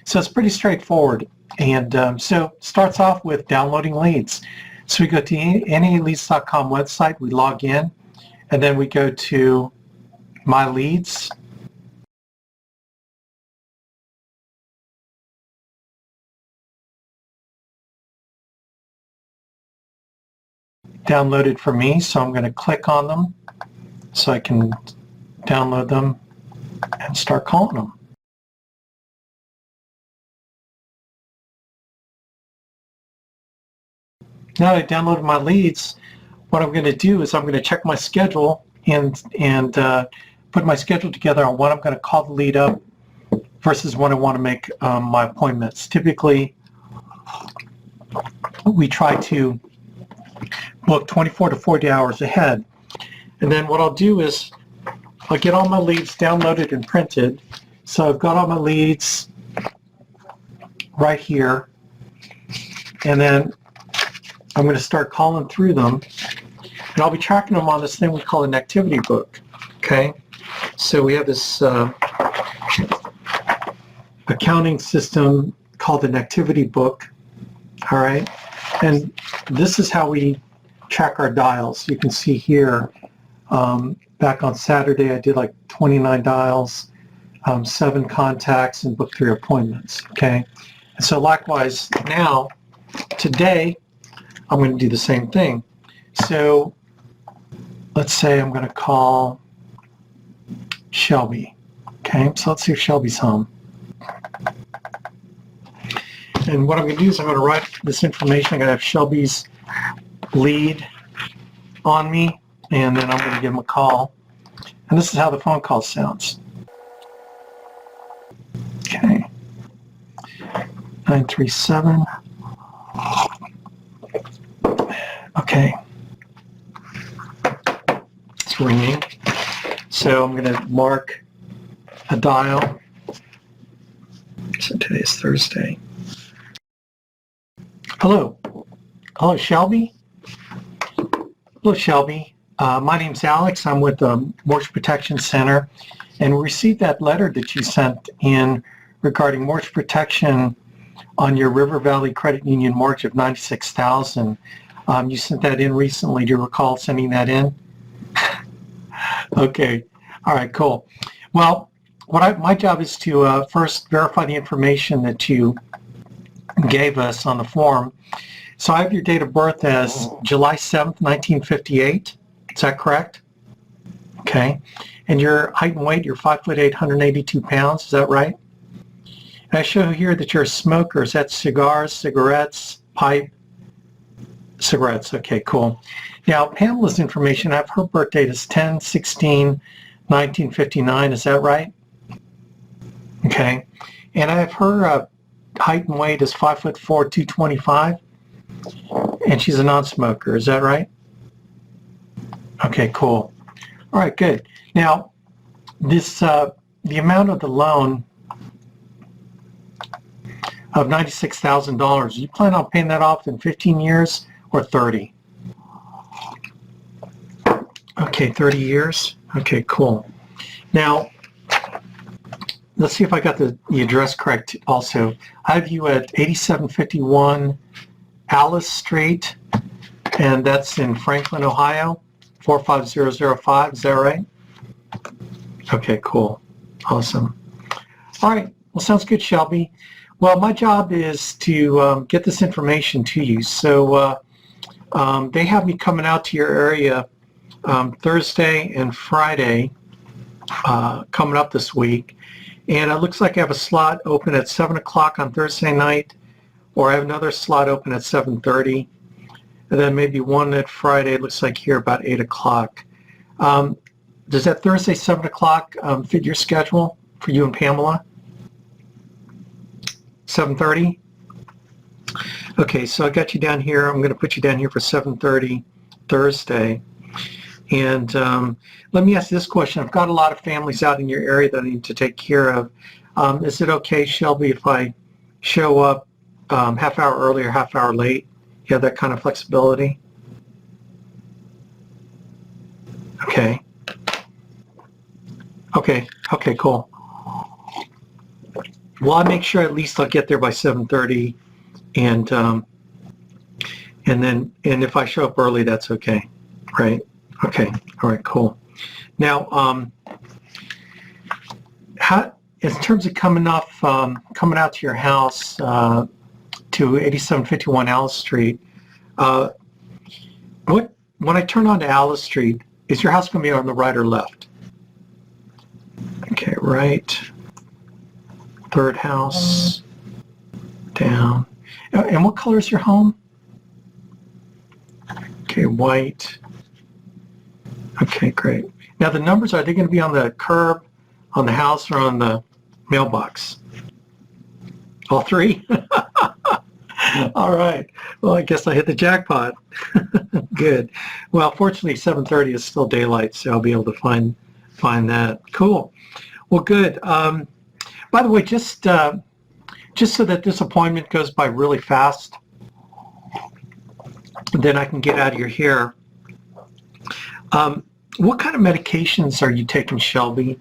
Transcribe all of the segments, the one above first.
So it's pretty straightforward. And so it starts off with downloading leads. So we go to NALeads.com website, we log in, and then we go to My Leads. Downloaded for me, so I'm going to click on them so I can download them and start calling them. Now that I downloaded my leads, what I'm going to do is I'm going to check my schedule and put my schedule together on when I'm going to call the lead up versus when I want to make my appointments. Typically, we try to book 24 to 40 hours ahead. And then what I'll do is I'll get all my leads downloaded and printed. So I've got all my leads right here. And then I'm going to start calling through them. And I'll be tracking them on this thing we call an activity book. Okay? So we have this accounting system called an activity book. All right? And this is how we track our dials. You can see here, back on Saturday, I did like 29 dials, 7 contacts, and booked 3 appointments. Okay, and so likewise now, today, I'm going to do the same thing. So let's say I'm going to call Shelby. Okay, so let's see if Shelby's home. And what I'm going to do is I'm going to write this information. I'm going to have Shelby's lead on me, and then I'm going to give him a call. And this is how the phone call sounds. Okay. 937. Okay. It's ringing. So I'm going to mark a dial. So today is Thursday. Hello. Hello, Shelby. Hello, Shelby. My name's Alex. I'm with the Mortgage Protection Center, and we received that letter that you sent in regarding mortgage protection on your River Valley Credit Union mortgage of $96,000. You sent that in recently. Do you recall sending that in? Okay. All right. Cool. Well, my job is to first verify the information that you gave us on the form. So I have your date of birth as July 7th, 1958. Is that correct? Okay. And your height and weight, you're 5'8", 182 pounds. Is that right? And I show here that you're a smoker. Is that cigars, cigarettes, pipe? Cigarettes. Okay, cool. Now, Pamela's information, I have her birth date is 10/16/1959. Is that right? Okay. And I have her height and weight is 5'4", 225. And she's a non-smoker. Is that right? Okay, cool. All right, good. Now, this the amount of the loan of $96,000, you plan on paying that off in 15 years or 30? Okay, 30 years. Okay, cool. Now, let's see if I got the address correct also. I have you at 8751 Alice Street, and that's in Franklin, Ohio, 45005. Is that right? Okay, cool. Awesome. All right. Well, sounds good, Shelby. Well, my job is to get this information to you. So they have me coming out to your area Thursday and Friday coming up this week. And it looks like I have a slot open at 7 o'clock on Thursday night, or I have another slot open at 7:30, and then maybe one at Friday, it looks like here about 8 o'clock. Does that Thursday 7 o'clock fit your schedule for you and Pamela? 7:30? Okay, so I got you down here. I'm going to put you down here for 7:30 Thursday. And let me ask this question. I've got a lot of families out in your area that I need to take care of. Is it okay, Shelby, if I show up half hour early or half hour late? You have that kind of flexibility? Okay. Okay, cool. well, I make sure at least I'll get there by 7:30, and if I show up early, that's okay, right? Okay, all right, cool. Now, how, in terms of coming out to your house to 8751 Alice Street, when I turn onto Alice Street, is your house going to be on the right or left? Okay, right. Third house down. And what color is your home? Okay, white. Okay, great. Now the numbers, are they going to be on the curb, on the house, or on the mailbox? All three? All right. Well, I guess I hit the jackpot. Good. Well, fortunately, 7:30 is still daylight, so I'll be able to find that. Cool. Well, good. By the way, just so that this appointment goes by really fast, then I can get out of your hair. What kind of medications are you taking, Shelby,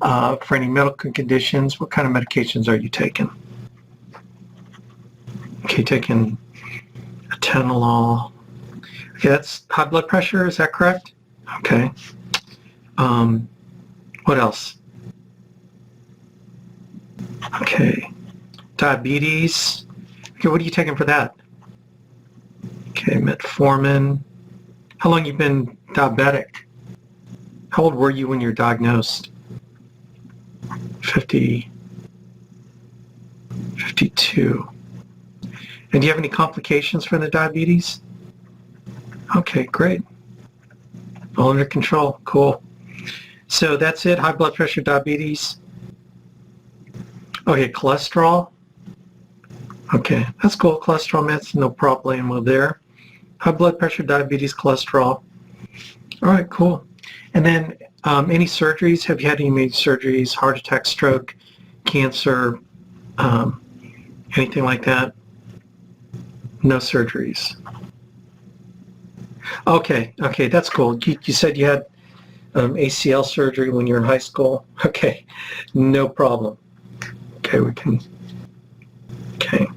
for any medical conditions? What kind of medications are you taking? Okay, taking atenolol. Okay, that's high blood pressure, is that correct? Okay. What else? Okay. Diabetes. Okay, what are you taking for that? Okay, metformin. How long have you been diabetic? How old were you when you were diagnosed? 50, 52. And do you have any complications from the diabetes? Okay, great. All under control. Cool. So that's it, high blood pressure, diabetes. Okay, cholesterol. Okay, that's cool. Cholesterol meds, no problemo there. High blood pressure, diabetes, cholesterol. All right, cool. And then any surgeries? Have you had any major surgeries, heart attack, stroke, cancer, anything like that? No surgeries. Okay, that's cool. You said you had ACL surgery when you were in high school. Okay, no problem. Okay, we can. Okay.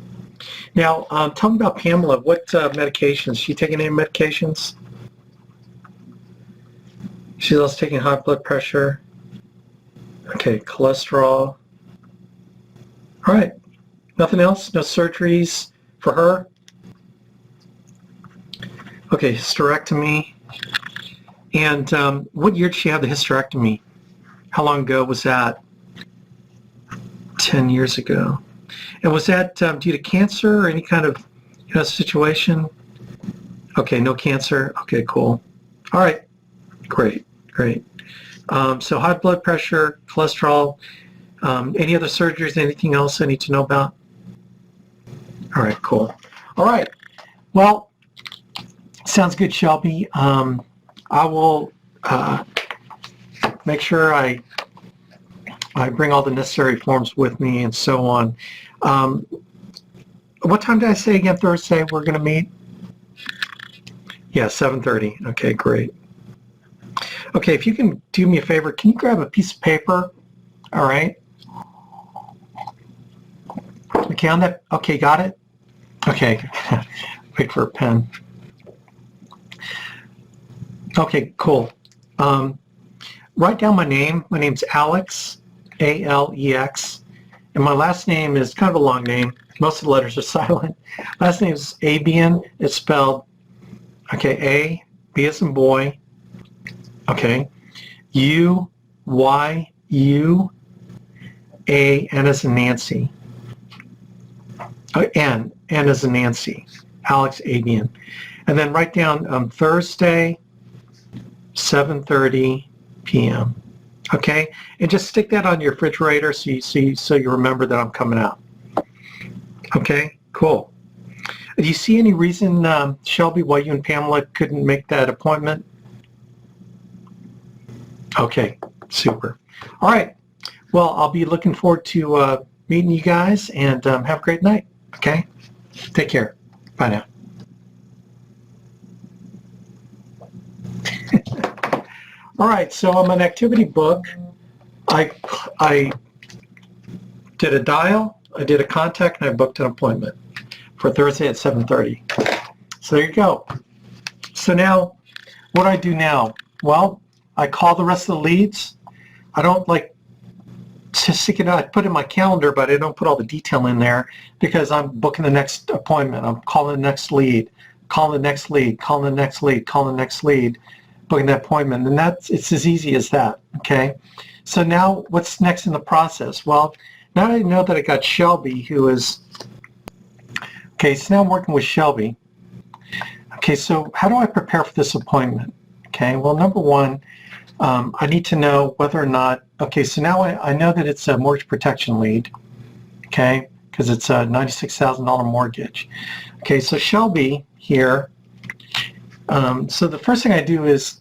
Now, tell me about Pamela. What medications? Is she taking any medications? She's also taking high blood pressure. Okay, cholesterol. All right. Nothing else? No surgeries for her? Okay, hysterectomy. And what year did she have the hysterectomy? How long ago was that? 10 years ago. And was that due to cancer or any kind of situation? Okay, no cancer. Okay, cool. All right, great. So high blood pressure, cholesterol, any other surgeries, anything else I need to know about? All right, cool. All right, well, sounds good, Shelby. I will make sure I bring all the necessary forms with me and so on. What time did I say again, Thursday we're going to meet? Yeah, 7:30. Okay, great. Okay, if you can do me a favor, can you grab a piece of paper? All right. Okay, on that. Okay, got it? Okay. Wait for a pen. Okay, cool. Write down my name. My name's Alex, A-L-E-X. And my last name is kind of a long name. Most of the letters are silent. Last name is Abuyuan. It's spelled, okay, A, B as in boy, okay, U-Y-U, A, N as in Nancy. N as in Nancy. Alex Abuyuan. And then write down Thursday, 7:30 p.m. Okay, and just stick that on your refrigerator so you remember that I'm coming out. Okay, cool. Do you see any reason, Shelby, why you and Pamela couldn't make that appointment? Okay, super. All right. Well, I'll be looking forward to meeting you guys, and have a great night. Okay, take care. Bye now. All right, so I'm an activity book. I did a dial, I did a contact, and I booked an appointment for Thursday at 7:30. So there you go. So now, what do I do now? Well, I call the rest of the leads. I don't like to stick it out. I put it in my calendar, but I don't put all the detail in there because I'm booking the next appointment. I'm calling the next lead, calling the next lead, calling the next lead, calling the next lead, booking the appointment. And it's as easy as that, okay? So now what's next in the process? Well, now I know that I got Shelby, who is, okay, so now I'm working with Shelby. Okay, so how do I prepare for this appointment? Okay, well, number one, I need to know whether or not, okay, so now I know that it's a mortgage protection lead, okay, because it's a $96,000 mortgage. Okay, so Shelby here, so the first thing I do is,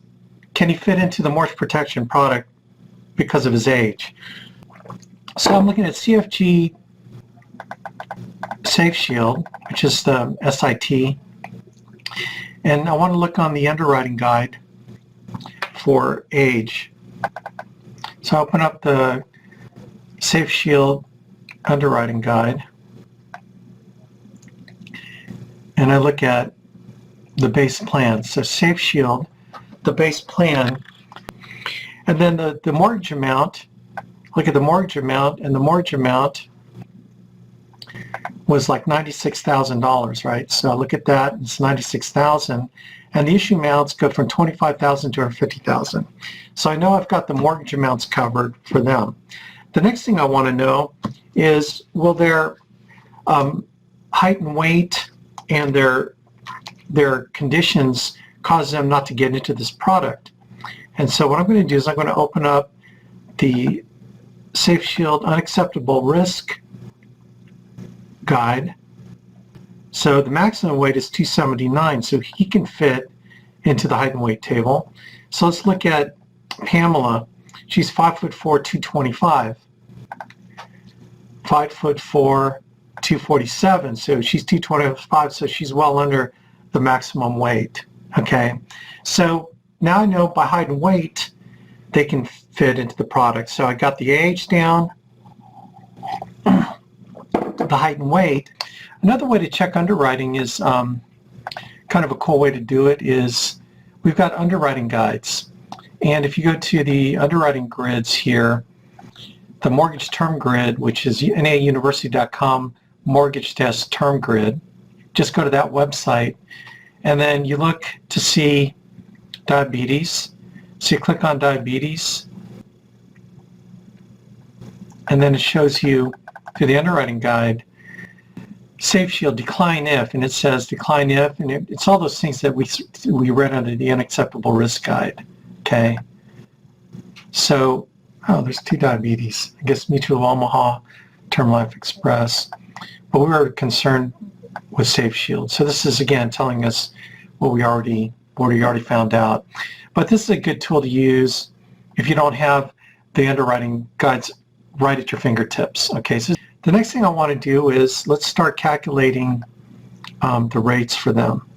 can he fit into the mortgage protection product because of his age? So I'm looking at CFG Safe Shield, which is the SIT, and I want to look on the underwriting guide for age. So I open up the Safe Shield underwriting guide and I look at the base plan. So Safe Shield, the base plan, and then the mortgage amount, look at the mortgage amount, and the mortgage amount was like $96,000, right? So I look at that, it's $96,000, and the issue amounts go from $25,000 to $50,000. So I know I've got the mortgage amounts covered for them. The next thing I want to know is, will their height and weight and their conditions cause them not to get into this product? And so what I'm going to do is I'm going to open up the Safe Shield Unacceptable Risk guide. So the maximum weight is 279, so he can fit into the height and weight table. So let's look at Pamela. She's 5'4", 225. 5'4", 247. So she's 225, so she's well under the maximum weight. Okay, so now I know by height and weight they can fit into the product. So I got the age down, the height and weight. Another way to check underwriting is kind of a cool way to do it is we've got underwriting guides. And if you go to the underwriting grids here, the mortgage term grid, which is nauniversity.com mortgage test term grid, just go to that website and then you look to see diabetes. So you click on diabetes and then it shows you through the underwriting guide Safe Shield, decline if, and it says decline if, and it's all those things that we read under the Unacceptable Risk Guide. Okay, so there's two diabetes. I guess Mutual of Omaha, Term Life Express, but we were concerned with Safe Shield. So this is again telling us what we already found out. But this is a good tool to use if you don't have the underwriting guides right at your fingertips. Okay, so the next thing I want to do is let's start calculating the rates for them.